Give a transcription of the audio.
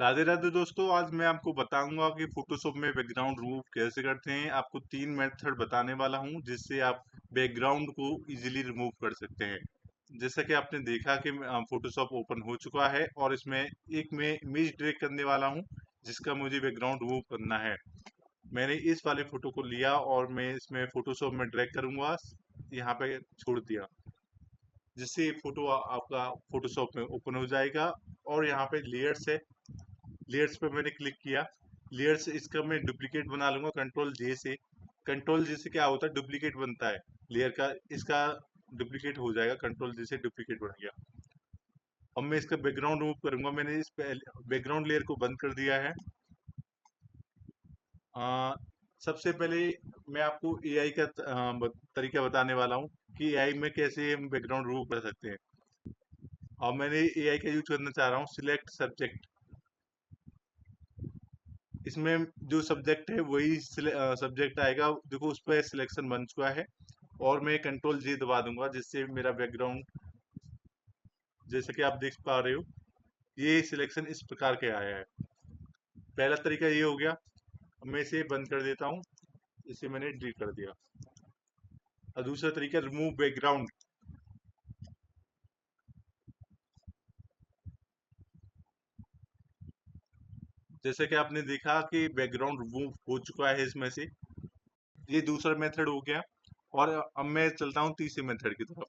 राधे राधे दोस्तों, आज मैं आपको बताऊंगा कि फोटोशॉप में बैकग्राउंड रिमूव कैसे करते हैं। आपको 3 मेथड बताने वाला हूं जिससे आप बैकग्राउंड को इजीली रिमूव कर सकते हैं। जैसा कि आपने देखा कि फोटोशॉप ओपन हो चुका है और इसमें एक मैं इमेज ड्रैग करने वाला हूं जिसका मुझे बैकग्राउंड रिमूव करना है। मैंने इस वाले फोटो को लिया और मैं इसमें फोटोशॉप में ड्रैग करूंगा, यहाँ पे छोड़ दिया, जिससे ये फोटो आपका फोटोशॉप में ओपन हो जाएगा। और यहाँ पे लेयर्स है, लेयर्स पे मैंने क्लिक किया। लेयर्स इसका मैं डुप्लीकेट बना लूंगा कंट्रोल जे से। कंट्रोल जे से क्या होता है, डुप्लीकेट बनता है लेयर का, इसका डुप्लीकेट हो जाएगा। कंट्रोल जे से डुप्लीकेट बन गया। अब मैं इसका बैकग्राउंड रिमूव करूंगा। मैंने इस बैकग्राउंड लेयर को बंद कर दिया है। आ, सबसे पहले मैं आपको एआई का तरीका बताने वाला हूँ कि एआई में कैसे हम बैकग्राउंड रिमूव कर सकते हैं। और मैंने एआई का यूज करना चाह रहा हूँ, सिलेक्ट सब्जेक्ट। इसमें जो सब्जेक्ट है वही सब्जेक्ट आएगा। देखो उस पर सिलेक्शन बन चुका है और मैं कंट्रोल जी दबा दूंगा जिससे मेरा बैकग्राउंड, जैसे कि आप देख पा रहे हो, ये सिलेक्शन इस प्रकार के आया है। पहला तरीका ये हो गया। अब मैं इसे बंद कर देता हूँ, इसे मैंने डिलीट कर दिया। और दूसरा तरीका, रिमूव बैकग्राउंड। जैसे कि आपने देखा कि बैकग्राउंड रिमूव हो चुका है इसमें से। ये दूसरा मेथड हो गया। और अब मैं चलता हूँ तीसरे मेथड की तरफ।